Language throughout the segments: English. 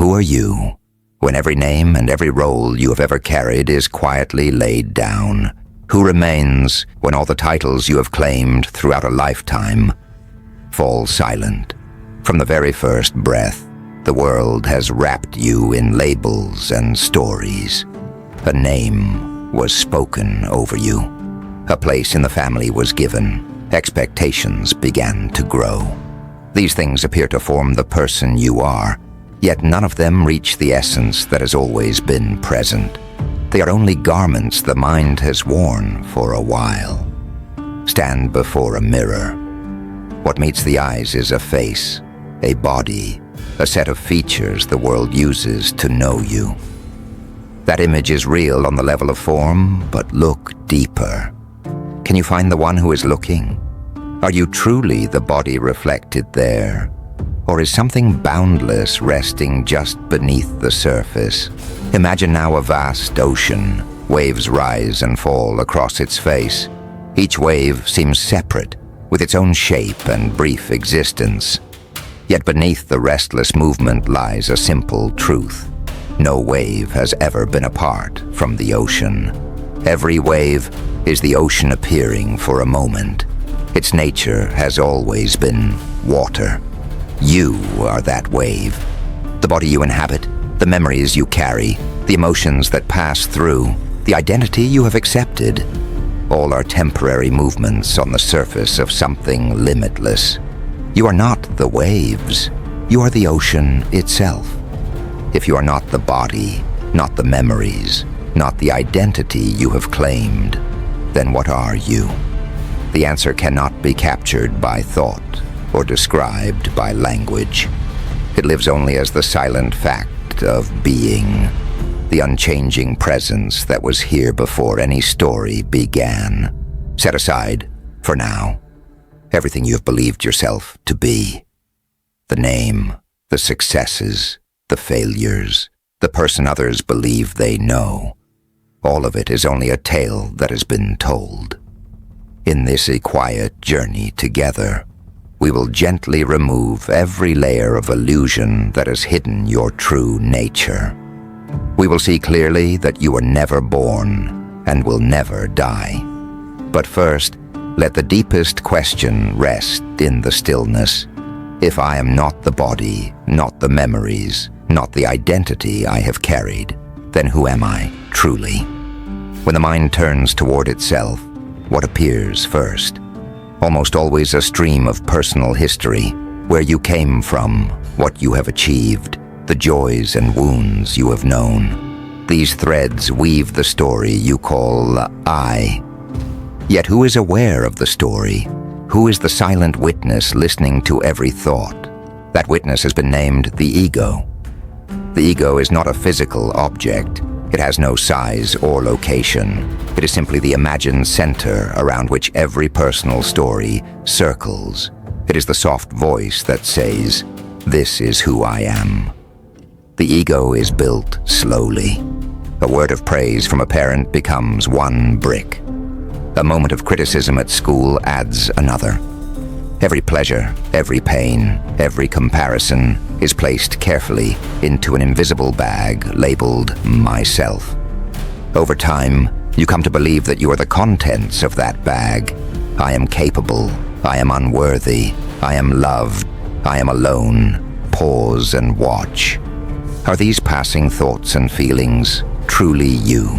Who are you, when every name and every role you have ever carried is quietly laid down? Who remains when all the titles you have claimed throughout a lifetime fall silent? From the very first breath, the world has wrapped you in labels and stories. A name was spoken over you. A place in the family was given. Expectations began to grow. These things appear to form the person you are, yet none of them reach the essence that has always been present. They are only garments the mind has worn for a while. Stand before a mirror. What meets the eyes is a face, a body, a set of features the world uses to know you. That image is real on the level of form, but look deeper. Can you find the one who is looking? Are you truly the body reflected there? Or is something boundless resting just beneath the surface? Imagine now a vast ocean. Waves rise and fall across its face. Each wave seems separate, with its own shape and brief existence. Yet beneath the restless movement lies a simple truth. No wave has ever been apart from the ocean. Every wave is the ocean appearing for a moment. Its nature has always been water. You are that wave. The body you inhabit, the memories you carry, the emotions that pass through, the identity you have accepted. All are temporary movements on the surface of something limitless. You are not the waves. You are the ocean itself. If you are not the body, not the memories, not the identity you have claimed, then what are you? The answer cannot be captured by thought or described by language. It lives only as the silent fact of being, the unchanging presence that was here before any story began. Set aside, for now, everything you have believed yourself to be. The name, the successes, the failures, the person others believe they know. All of it is only a tale that has been told. In this quiet journey together, we will gently remove every layer of illusion that has hidden your true nature. We will see clearly that you were never born and will never die. But first, let the deepest question rest in the stillness. If I am not the body, not the memories, not the identity I have carried, then who am I, truly? When the mind turns toward itself, what appears first? Almost always a stream of personal history, where you came from, what you have achieved, the joys and wounds you have known. These threads weave the story you call I. Yet who is aware of the story? Who is the silent witness listening to every thought? That witness has been named the ego. The ego is not a physical object. It has no size or location. It is simply the imagined center around which every personal story circles. It is the soft voice that says, "This is who I am." The ego is built slowly. A word of praise from a parent becomes one brick. A moment of criticism at school adds another. Every pleasure, every pain, every comparison is placed carefully into an invisible bag labeled myself. Over time, you come to believe that you are the contents of that bag. I am capable. I am unworthy. I am loved. I am alone. Pause and watch. Are these passing thoughts and feelings truly you?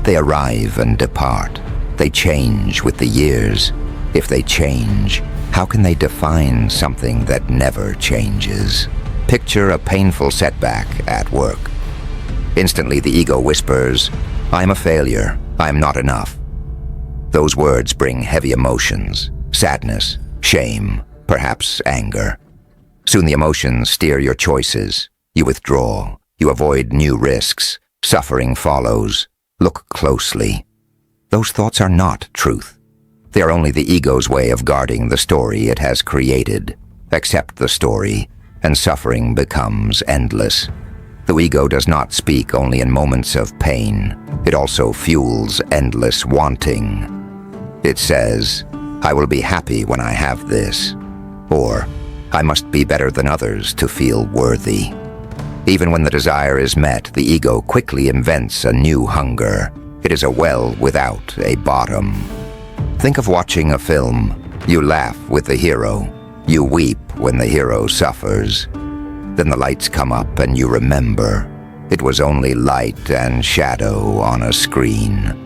They arrive and depart. They change with the years. If they change, how can they define something that never changes? Picture a painful setback at work. Instantly the ego whispers, "I am a failure. I am not enough." Those words bring heavy emotions, sadness, shame, perhaps anger. Soon the emotions steer your choices. You withdraw. You avoid new risks. Suffering follows. Look closely. Those thoughts are not truth. They are only the ego's way of guarding the story it has created. Accept the story, and suffering becomes endless. The ego does not speak only in moments of pain. It also fuels endless wanting. It says, "I will be happy when I have this," or "I must be better than others to feel worthy." Even when the desire is met, the ego quickly invents a new hunger. It is a well without a bottom. Think of watching a film. You laugh with the hero. You weep when the hero suffers. Then the lights come up and you remember. It was only light and shadow on a screen.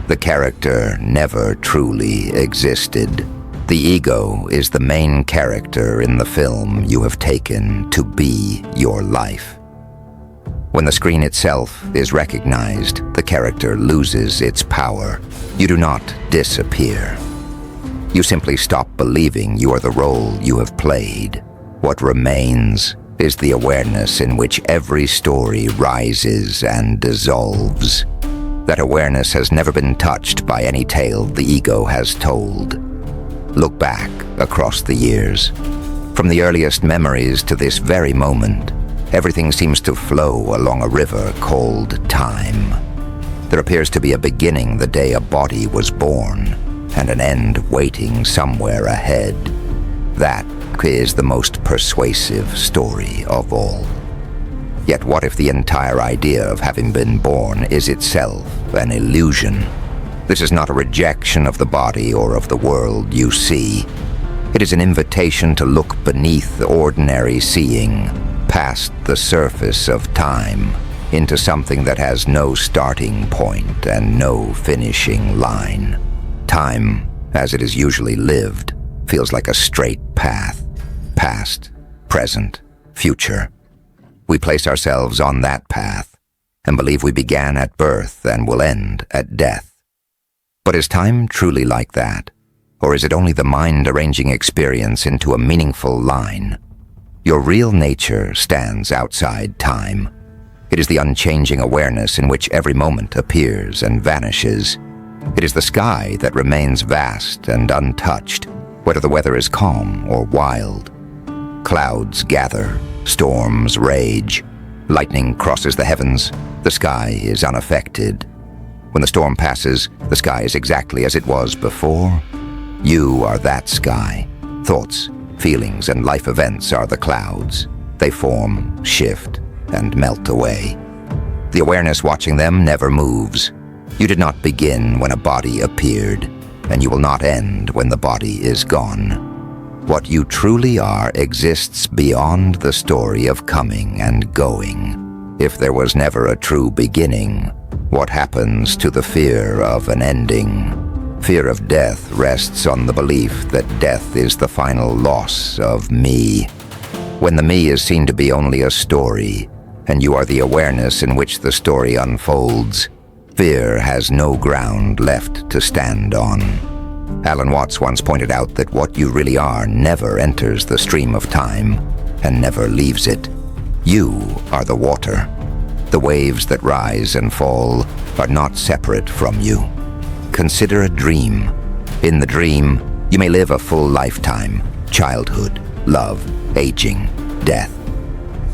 The character never truly existed. The ego is the main character in the film you have taken to be your life. When the screen itself is recognized, the character loses its power. You do not disappear. You simply stop believing you are the role you have played. What remains is the awareness in which every story rises and dissolves. That awareness has never been touched by any tale the ego has told. Look back across the years. From the earliest memories to this very moment, everything seems to flow along a river called time. There appears to be a beginning the day a body was born, and an end waiting somewhere ahead. That is the most persuasive story of all. Yet what if the entire idea of having been born is itself an illusion? This is not a rejection of the body or of the world you see. It is an invitation to look beneath ordinary seeing, past the surface of time, into something that has no starting point and no finishing line. Time, as it is usually lived, feels like a straight path. Past, present, future. We place ourselves on that path and believe we began at birth and will end at death. But is time truly like that? Or is it only the mind arranging experience into a meaningful line? Your real nature stands outside time. It is the unchanging awareness in which every moment appears and vanishes. It is the sky that remains vast and untouched, whether the weather is calm or wild. Clouds gather, storms rage, lightning crosses the heavens, the sky is unaffected. When the storm passes, the sky is exactly as it was before. You are that sky. Thoughts, feelings, and life events are the clouds. They form, shift, and melt away. The awareness watching them never moves. You did not begin when a body appeared, and you will not end when the body is gone. What you truly are exists beyond the story of coming and going. If there was never a true beginning, what happens to the fear of an ending? Fear of death rests on the belief that death is the final loss of me. When the me is seen to be only a story, and you are the awareness in which the story unfolds, fear has no ground left to stand on. Alan Watts once pointed out that what you really are never enters the stream of time and never leaves it. You are the water. The waves that rise and fall are not separate from you. Consider a dream. In the dream, you may live a full lifetime: childhood, love, aging, death.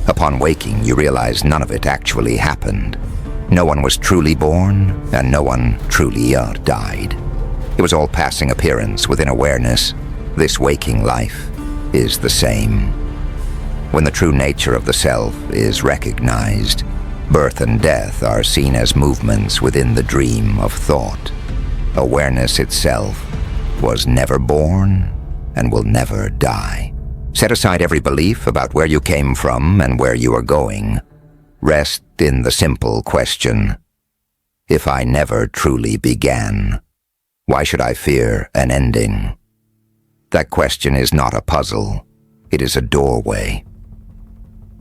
Upon waking, you realize none of it actually happened. No one was truly born, and no one truly died. It was all passing appearance within awareness. This waking life is the same. When the true nature of the self is recognized, birth and death are seen as movements within the dream of thought. Awareness itself was never born and will never die. Set aside every belief about where you came from and where you are going. Rest in the simple question: if I never truly began, why should I fear an ending? That question is not a puzzle. It is a doorway.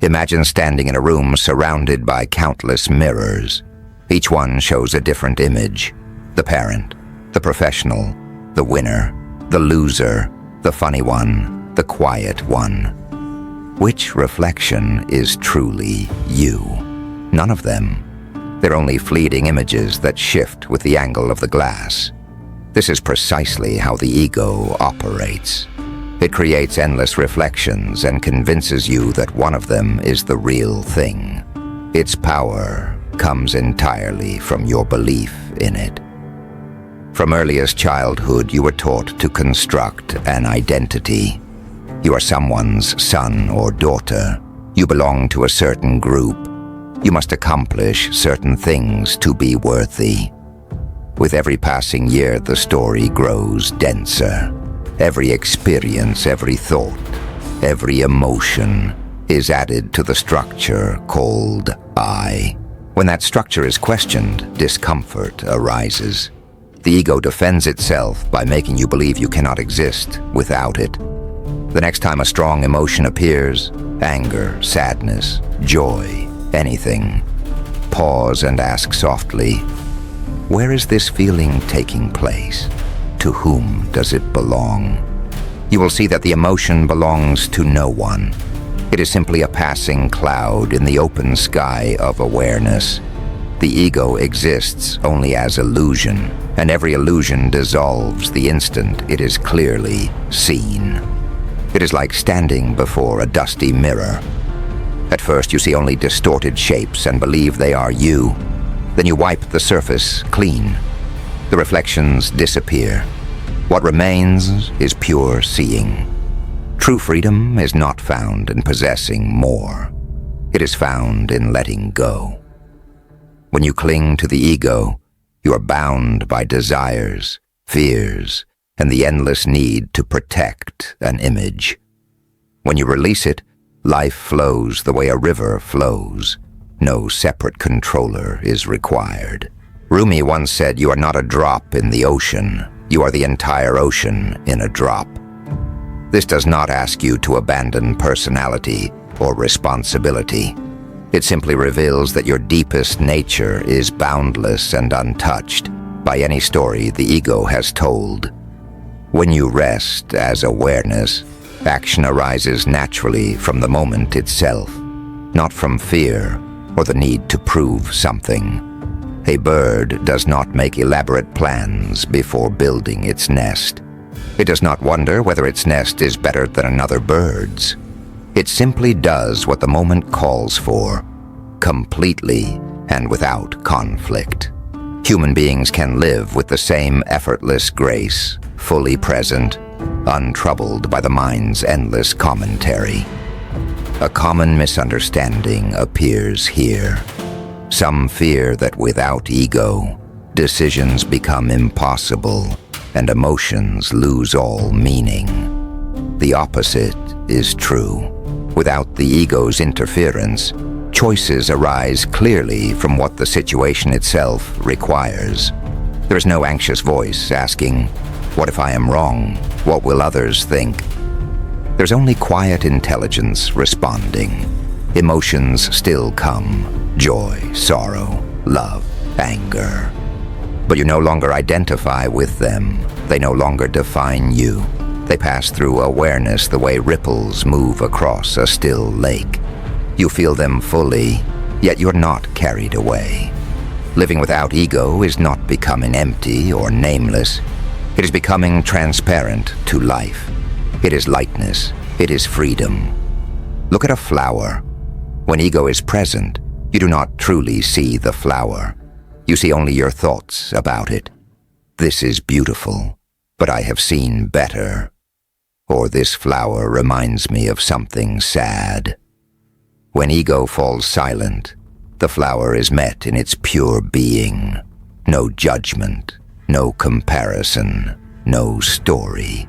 Imagine standing in a room surrounded by countless mirrors. Each one shows a different image: the parent, the professional, the winner, the loser, the funny one, the quiet one. Which reflection is truly you? None of them. They're only fleeting images that shift with the angle of the glass. This is precisely how the ego operates. It creates endless reflections and convinces you that one of them is the real thing. Its power comes entirely from your belief in it. From earliest childhood, you were taught to construct an identity. You are someone's son or daughter. You belong to a certain group. You must accomplish certain things to be worthy. With every passing year, the story grows denser. Every experience, every thought, every emotion is added to the structure called I. When that structure is questioned, discomfort arises. The ego defends itself by making you believe you cannot exist without it. The next time a strong emotion appears, anger, sadness, joy, anything, pause and ask softly, where is this feeling taking place? To whom does it belong? You will see that the emotion belongs to no one. It is simply a passing cloud in the open sky of awareness. The ego exists only as illusion, and every illusion dissolves the instant it is clearly seen. It is like standing before a dusty mirror. At first you see only distorted shapes and believe they are you. Then you wipe the surface clean. The reflections disappear. What remains is pure seeing. True freedom is not found in possessing more. It is found in letting go. When you cling to the ego, you are bound by desires, fears, and the endless need to protect an image. When you release it, life flows the way a river flows. No separate controller is required. Rumi once said, "You are not a drop in the ocean. You are the entire ocean in a drop." This does not ask you to abandon personality or responsibility. It simply reveals that your deepest nature is boundless and untouched by any story the ego has told. When you rest as awareness, action arises naturally from the moment itself, not from fear or the need to prove something. A bird does not make elaborate plans before building its nest. It does not wonder whether its nest is better than another bird's. It simply does what the moment calls for, completely and without conflict. Human beings can live with the same effortless grace, fully present, untroubled by the mind's endless commentary. A common misunderstanding appears here. Some fear that without ego, decisions become impossible and emotions lose all meaning. The opposite is true. Without the ego's interference, choices arise clearly from what the situation itself requires. There is no anxious voice asking, "What if I am wrong? What will others think?" There's only quiet intelligence responding. Emotions still come: joy, sorrow, love, anger. But you no longer identify with them. They no longer define you. They pass through awareness the way ripples move across a still lake. You feel them fully, yet you're not carried away. Living without ego is not becoming empty or nameless. It is becoming transparent to life. It is lightness. It is freedom. Look at a flower. When ego is present, you do not truly see the flower. You see only your thoughts about it. This is beautiful, but I have seen better. Or this flower reminds me of something sad. When ego falls silent, the flower is met in its pure being. No judgment, no comparison, no story.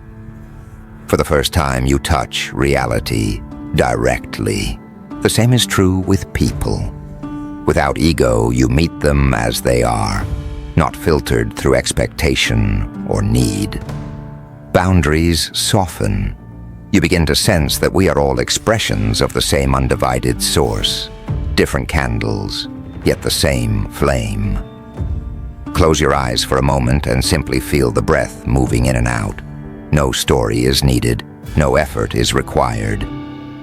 For the first time, you touch reality directly. The same is true with people. Without ego, you meet them as they are, not filtered through expectation or need. Boundaries soften. You begin to sense that we are all expressions of the same undivided source, different candles, yet the same flame. Close your eyes for a moment and simply feel the breath moving in and out. No story is needed, no effort is required.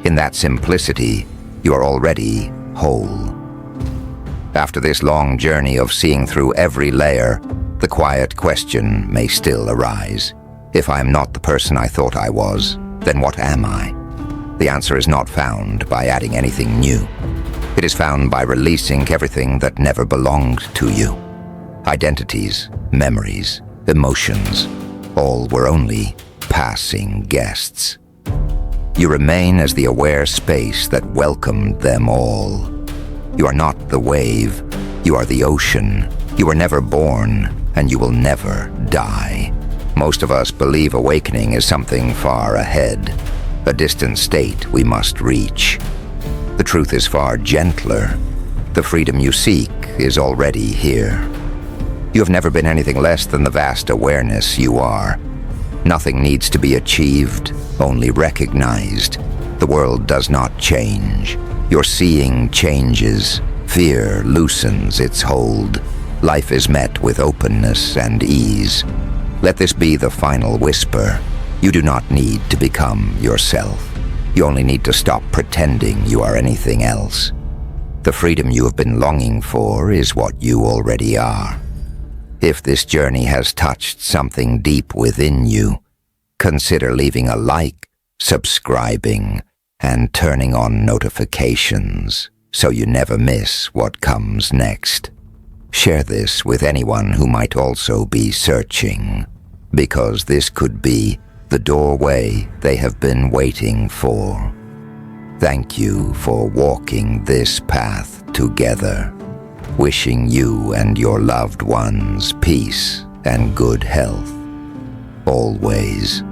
In that simplicity, you are already whole. After this long journey of seeing through every layer, the quiet question may still arise. If I am not the person I thought I was, then what am I? The answer is not found by adding anything new. It is found by releasing everything that never belonged to you. Identities, memories, emotions, all were only passing guests. You remain as the aware space that welcomed them all. You are not the wave, you are the ocean. You were never born, and you will never die. Most of us believe awakening is something far ahead, a distant state we must reach. The truth is far gentler. The freedom you seek is already here. You have never been anything less than the vast awareness you are. Nothing needs to be achieved, only recognized. The world does not change. Your seeing changes. Fear loosens its hold. Life is met with openness and ease. Let this be the final whisper. You do not need to become yourself. You only need to stop pretending you are anything else. The freedom you have been longing for is what you already are. If this journey has touched something deep within you, consider leaving a like, subscribing, and turning on notifications so you never miss what comes next. Share this with anyone who might also be searching, because this could be the doorway they have been waiting for. Thank you for walking this path together. Wishing you and your loved ones peace and good health. Always.